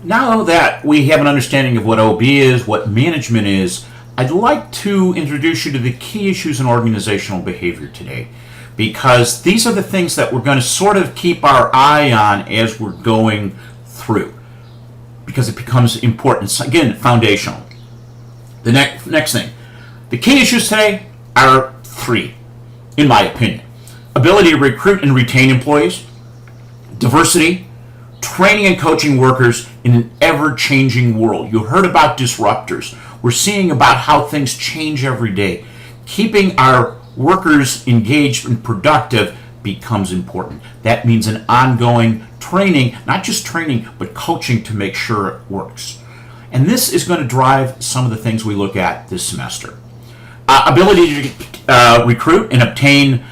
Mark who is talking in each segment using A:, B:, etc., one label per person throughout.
A: Now that we have an understanding of what OB is, what management is, I'd like to introduce you to the key issues in organizational behavior today, because these are the things that we're going to sort of keep our eye on as we're going through, because it becomes important. It's, again, foundational. The next thing, the key issues today are three, in my opinion: ability to recruit and retain employees, diversity, training and coaching workers in an ever-changing world. You heard about disruptors. We're seeing about how things change every day. Keeping our workers engaged and productive becomes important. That means an ongoing training, not just training, but coaching to make sure it works. And this is going to drive some of the things we look at this semester. Ability to recruit and obtain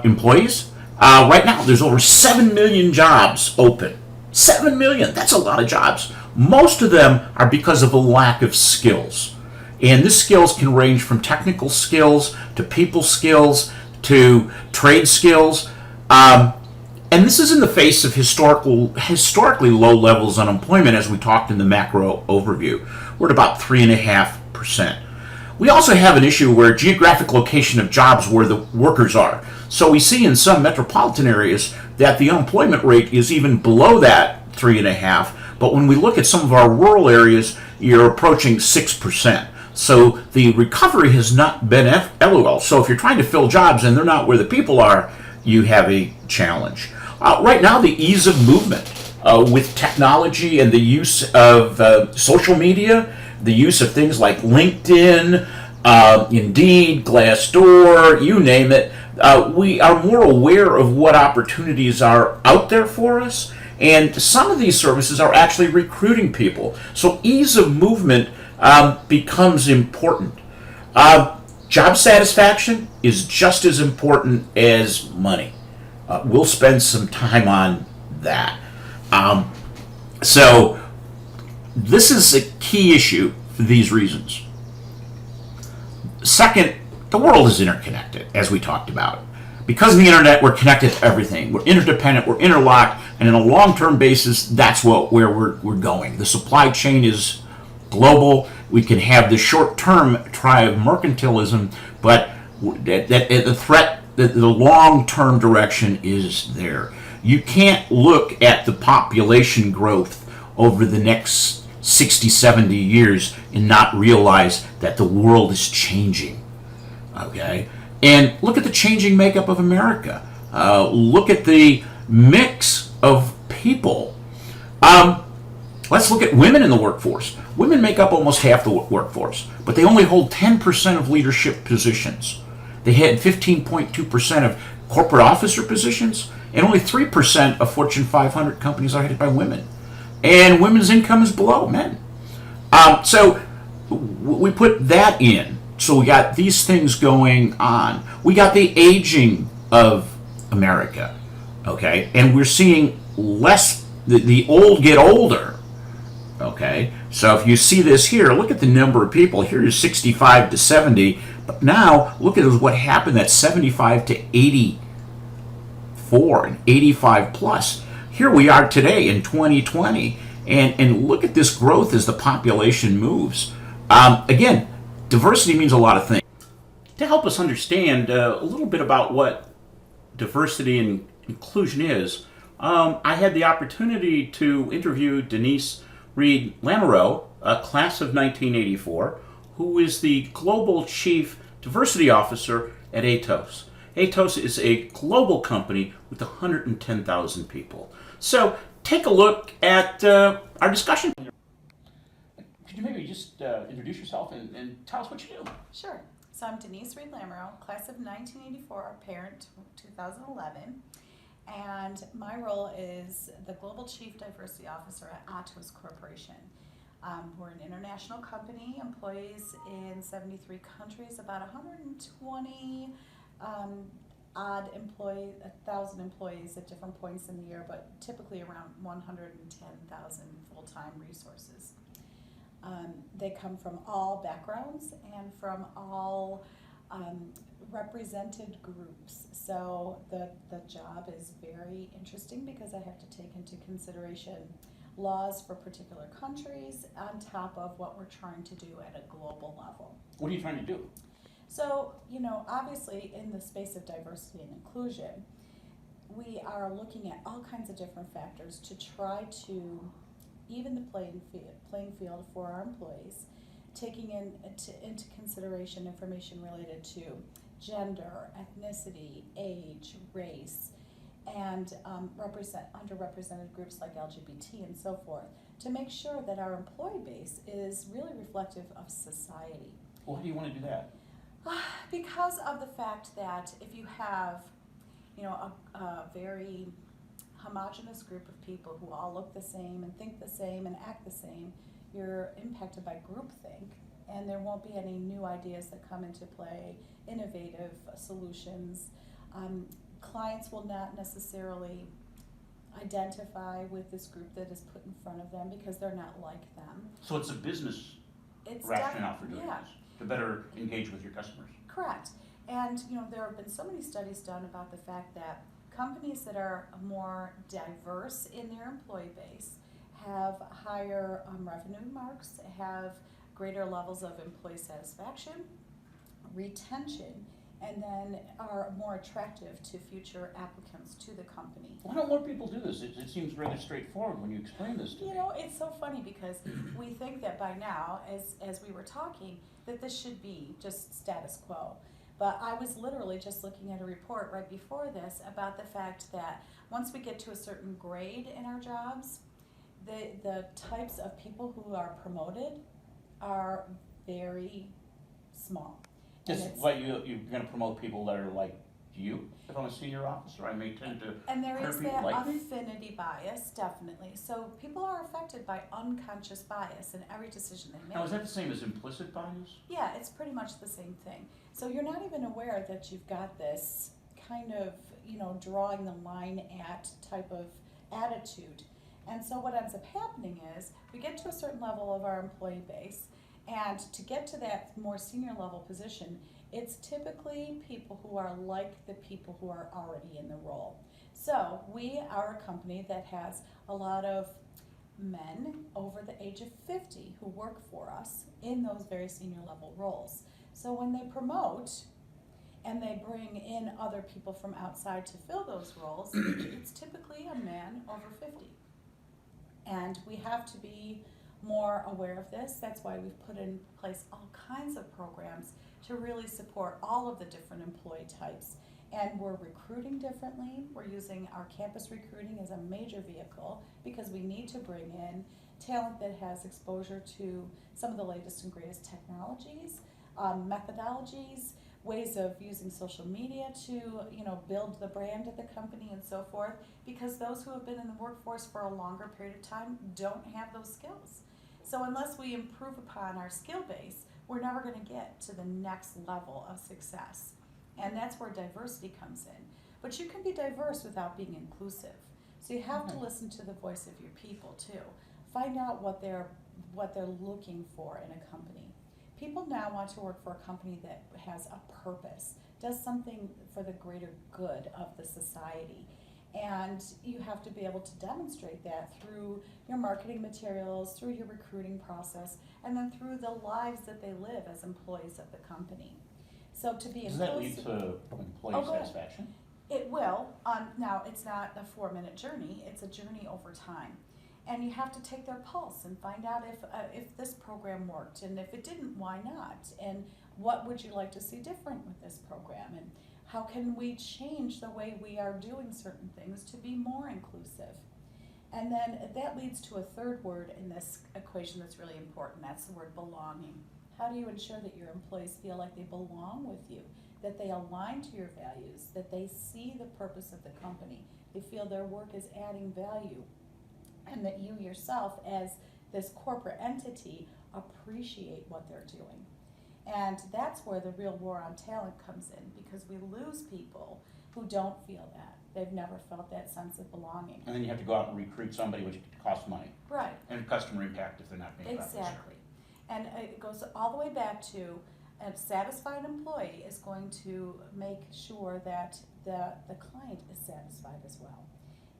A: employees. Right now, there's over 7 million jobs open. 7 million, that's a lot of jobs. Most of them are because of a lack of skills. And these skills can range from technical skills to people skills to trade skills. And this is in the face of historically low levels of unemployment, as we talked in the macro overview. We're at about 3.5%. We also have an issue where geographic location of jobs where the workers are. So we see in some metropolitan areas that the unemployment rate is even below that 3.5%. But when we look at some of our rural areas, you're approaching 6%. So the recovery has not been LOL. So if you're trying to fill jobs and they're not where the people are, you have a challenge. Right now, the ease of movement with technology and the use of social media, the use of things like LinkedIn, Indeed, Glassdoor, you name it, we are more aware of what opportunities are out there for us, and some of these services are actually recruiting people. So ease of movement becomes important. Job satisfaction is just as important as money. We'll spend some time on that. So this is a key issue for these reasons. Second, the world is interconnected, as we talked about. Because of the internet, we're connected to everything. We're interdependent, we're interlocked, and on a long-term basis, that's where we're going. The supply chain is global. We can have the short-term try of mercantilism, but the threat, the long-term direction is there. You can't look at the population growth over the next 60, 70 years and not realize that the world is changing. Okay? And look at the changing makeup of America. Look at the mix of people. Let's look at women in the workforce. Women make up almost half the workforce, but they only hold 10% of leadership positions. They had 15.2% of corporate officer positions, and only 3% of Fortune 500 companies are headed by women. And women's income is below men. So we put that in. So we got these things going on. We got the aging of America, okay? And we're seeing less, the old get older, okay? So if you see this here, look at the number of people. Here is 65 to 70, but now look at what happened at 75 to 84 and 85 plus. Here we are today in 2020, and look at this growth as the population moves. Again, diversity means a lot of things. To help us understand a little bit about what diversity and inclusion is, I had the opportunity to interview Denise Reed Lamoureux, a class of 1984, who is the Global Chief Diversity Officer at Atos. Atos is a global company with 110,000 people. So take a look at our discussion. Could you maybe just introduce yourself and tell us what you do?
B: Sure. So I'm Denise Reed Lamoureux, class of 1984, parent 2011. And my role is the Global Chief Diversity Officer at Atos Corporation. We're an international company, employees in 73 countries, about 120 odd 1,000 employees at different points in the year, but typically around 110,000 full-time resources. They come from all backgrounds and from all represented groups. So the job is very interesting because I have to take into consideration laws for particular countries on top of what we're trying to do at a global level.
A: What are you trying to do?
B: So, obviously in the space of diversity and inclusion, we are looking at all kinds of different factors to try to even the playing field for our employees, taking into consideration information related to gender, ethnicity, age, race, and underrepresented groups like LGBT and so forth, to make sure that our employee base is really reflective of society.
A: Why do you want to do that?
B: Because of the fact that if you have, a very homogenous group of people who all look the same and think the same and act the same, you're impacted by groupthink, and there won't be any new ideas that come into play, innovative solutions. Clients will not necessarily identify with this group that is put in front of them because they're not like them.
A: So it's a business
B: It's
A: rationale for doing
B: yeah.
A: this, to better engage with your customers.
B: Correct. And there have been so many studies done about the fact that companies that are more diverse in their employee base have higher revenue marks, have greater levels of employee satisfaction, retention, and then are more attractive to future applicants to the company.
A: Why don't more people do this? It seems rather straightforward when you explain this to me.
B: It's so funny because we think that by now, as we were talking, that this should be just status quo. But I was literally just looking at a report right before this about the fact that once we get to a certain grade in our jobs, the types of people who are promoted are very small.
A: Just like you're going to promote people that are like you. If I'm a senior officer, I may tend to
B: And there
A: hire
B: is
A: people
B: that
A: like me.
B: affinity bias, definitely. So people are affected by unconscious bias in every decision they make.
A: Now, is that the same as implicit bias?
B: Yeah, it's pretty much the same thing. So you're not even aware that you've got this kind of, drawing the line at type of attitude. And so what ends up happening is we get to a certain level of our employee base, and to get to that more senior level position, it's typically people who are like the people who are already in the role. So we are a company that has a lot of men over the age of 50 who work for us in those very senior level roles. So when they promote and they bring in other people from outside to fill those roles, it's typically a man over 50. And we have to be more aware of this. That's why we've put in place all kinds of programs to really support all of the different employee types. And we're recruiting differently. We're using our campus recruiting as a major vehicle because we need to bring in talent that has exposure to some of the latest and greatest technologies, methodologies, ways of using social media to build the brand of the company and so forth, because those who have been in the workforce for a longer period of time don't have those skills. So unless we improve upon our skill base, we're never going to get to the next level of success. And that's where diversity comes in. But you can be diverse without being inclusive. So you have to listen to the voice of your people too. Find out what they're looking for in a company. People now want to work for a company that has a purpose, does something for the greater good of the society. And you have to be able to demonstrate that through your marketing materials, through your recruiting process, and then through the lives that they live as employees of the company. So to be
A: Does that lead to employee satisfaction?
B: It will. Now, it's not a 4-minute journey. It's a journey over time. And you have to take their pulse and find out if this program worked, and if it didn't, why not? And what would you like to see different with this program? And how can we change the way we are doing certain things to be more inclusive? And then that leads to a third word in this equation that's really important. That's the word belonging. How do you ensure that your employees feel like they belong with you, that they align to your values, that they see the purpose of the company, they feel their work is adding value, and that you yourself as this corporate entity appreciate what they're doing? And that's where the real war on talent comes in, because we lose people who don't feel that. They've never felt that sense of belonging.
A: And then you have to go out and recruit somebody, which costs money.
B: Right.
A: And customer impact if they're not being
B: Exactly. And it goes all the way back to a satisfied employee is going to make sure that the client is satisfied as well.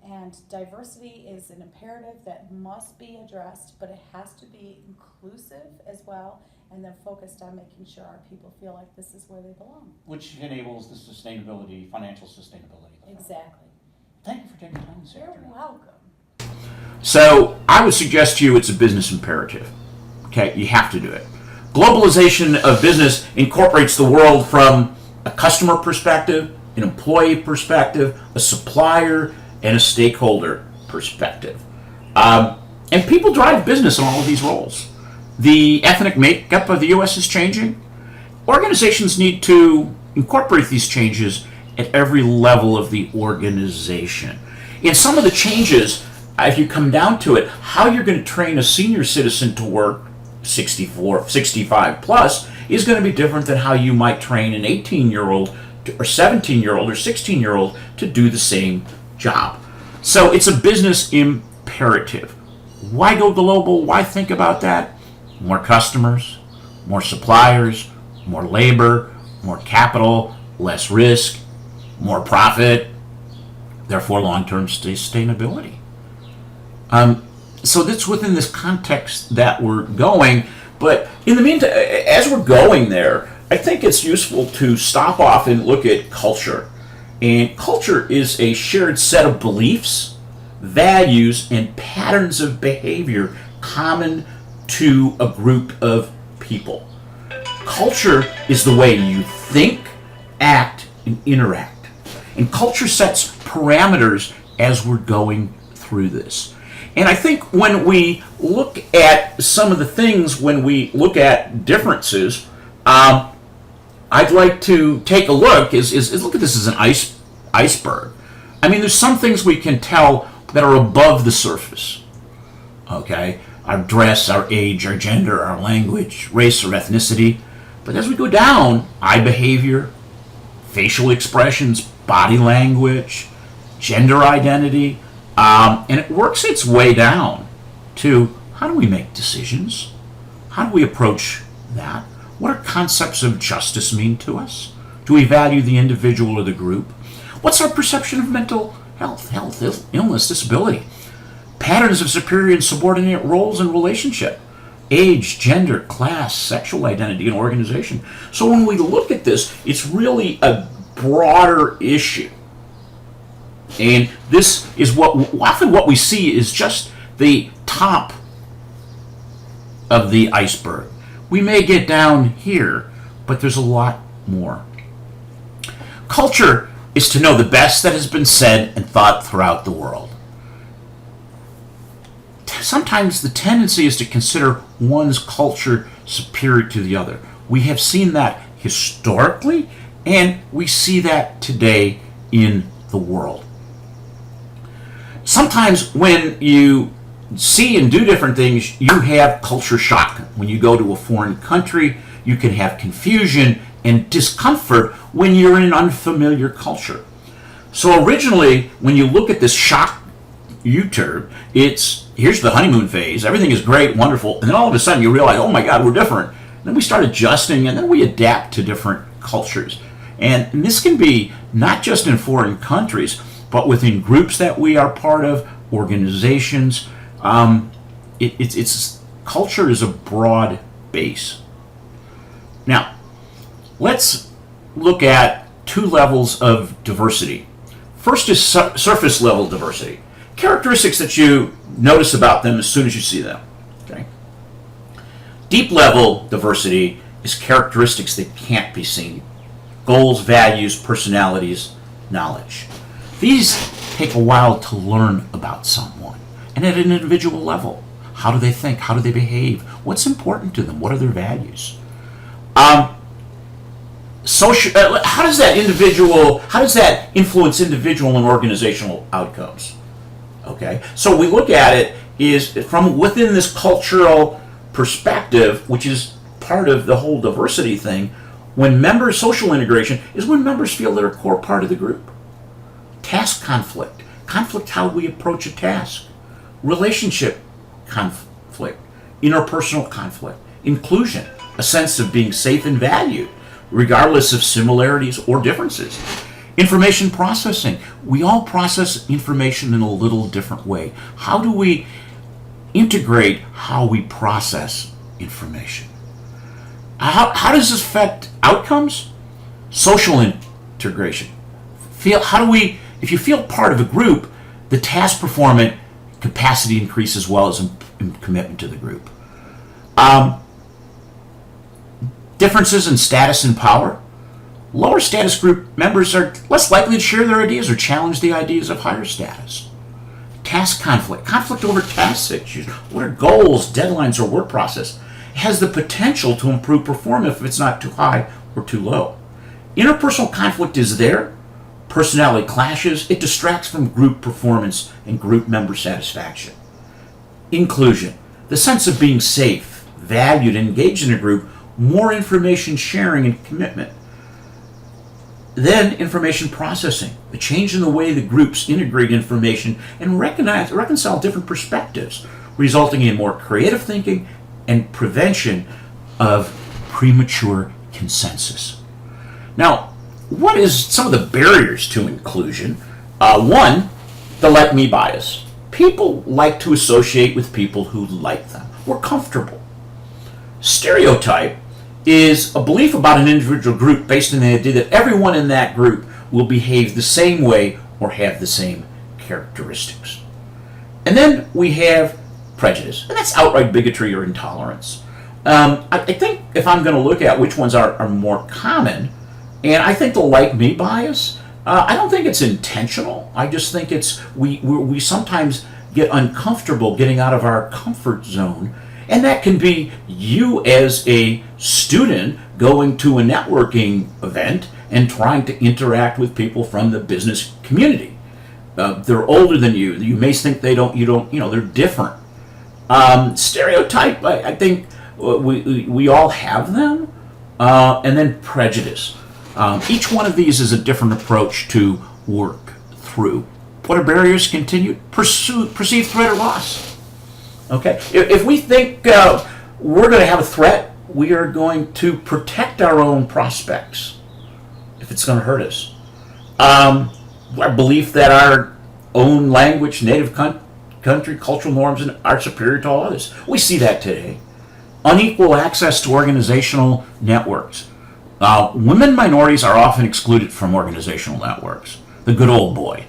B: And diversity is an imperative that must be addressed, but it has to be inclusive as well, and then focused on making sure our people feel like this is where they belong.
A: Which enables the sustainability, financial sustainability.
B: Exactly.
A: Thank you for taking time this
B: You're
A: afternoon.
B: welcome.
A: So I would suggest to you it's a business imperative. Okay, you have to do it. Globalization of business incorporates the world from a customer perspective, an employee perspective, a supplier, and a stakeholder perspective. And people drive business in all of these roles. The ethnic makeup of the U.S. is changing. Organizations need to incorporate these changes at every level of the organization. In some of the changes, if you come down to it, how you're going to train a senior citizen to work 64, 65 plus is going to be different than how you might train an 18-year-old or 17-year-old or 16-year-old to do the same job. So it's a business imperative. Why go global? Why think about that? More customers, more suppliers, more labor, more capital, less risk, more profit, therefore long-term sustainability. So that's within this context that we're going. But in the meantime, as we're going there, I think it's useful to stop off and look at culture. And culture is a shared set of beliefs, values, and patterns of behavior common to a group of people. Culture is the way you think, act, and interact. And culture sets parameters as we're going through this. And I think when we look at some of the things, when we look at differences, I'd like to take a look, is look at this as an iceberg. I mean, there's some things we can tell that are above the surface. Okay? Our dress, our age, our gender, our language, race, or ethnicity. But as we go down, eye behavior, facial expressions, body language, gender identity, and it works its way down to how do we make decisions? How do we approach that? What do concepts of justice mean to us? Do we value the individual or the group? What's our perception of mental health, illness, disability? Patterns of superior and subordinate roles in relationship, age, gender, class, sexual identity, and organization. So when we look at this, it's really a broader issue. And this is often what we see is just the top of the iceberg. We may get down here, but there's a lot more. Culture is to know the best that has been said and thought throughout the world. Sometimes the tendency is to consider one's culture superior to the other. We have seen that historically, and we see that today in the world. Sometimes when you see and do different things, you have culture shock. When you go to a foreign country, you can have confusion and discomfort when you're in an unfamiliar culture. So originally, when you look at this shock U-turn, here's the honeymoon phase. Everything is great, wonderful, and then all of a sudden you realize, oh my God, we're different. And then we start adjusting, and then we adapt to different cultures. And this can be not just in foreign countries, but within groups that we are part of, organizations. Culture is a broad base. Now, let's look at two levels of diversity. First is surface level diversity. Characteristics that you notice about them as soon as you see them. Okay? Deep level diversity is characteristics that can't be seen. Goals, values, personalities, knowledge. These take a while to learn about someone. And at an individual level, how do they think? How do they behave? What's important to them? What are their values? How does that influence individual and organizational outcomes? Okay, so we look at it is from within this cultural perspective, which is part of the whole diversity thing. When social integration is when members feel they're a core part of the group. Task conflict, how we approach a task. Relationship conflict, interpersonal conflict. Inclusion, a sense of being safe and valued, regardless of similarities or differences. Information processing. We all process information in a little different way. How do we integrate how we process information? How does this affect outcomes? Social integration. If you feel part of a group, the task performance capacity increase as well as in commitment to the group. Differences in status and power. Lower status group members are less likely to share their ideas or challenge the ideas of higher status. Task conflict over task issues. What are goals, deadlines, or work process? It has the potential to improve performance if it's not too high or too low. Interpersonal conflict is there. Personality clashes. It distracts from group performance and group member satisfaction. Inclusion. The sense of being safe, valued, and engaged in a group. More information sharing and commitment. Then information processing, a change in the way the groups integrate information and reconcile different perspectives, resulting in more creative thinking and prevention of premature consensus. Now, what is some of the barriers to inclusion? One, the like me bias. People like to associate with people who like them. We're comfortable. Stereotype is a belief about an individual group based on the idea that everyone in that group will behave the same way or have the same characteristics. And then we have prejudice, and that's outright bigotry or intolerance. I think if I'm going to look at which ones are more common, and I think the like me bias, I don't think it's intentional. I just think it's we sometimes get uncomfortable getting out of our comfort zone. And that can be you as a student going to a networking event and trying to interact with people from the business community. They're older than you. You may think they're different. Stereotype, I think we all have them. And then prejudice. Each one of these is a different approach to work through. What are barriers? Continued perceived threat or loss. Okay, if we think we're going to have a threat, we are going to protect our own prospects if it's going to hurt us. Our belief that our own language, native country, cultural norms are superior to all others. We see that today. Unequal access to organizational networks. Women minorities are often excluded from organizational networks. The good old boy.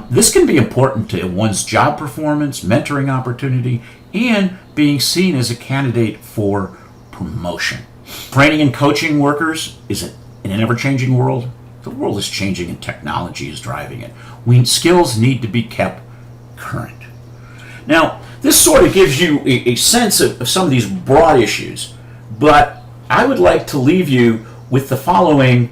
A: This can be important to one's job performance, mentoring opportunity, and being seen as a candidate for promotion. Training and coaching workers is in an ever-changing world. The world is changing and technology is driving it. Skills need to be kept current. Now, this sort of gives you a sense of some of these broad issues, but I would like to leave you with the following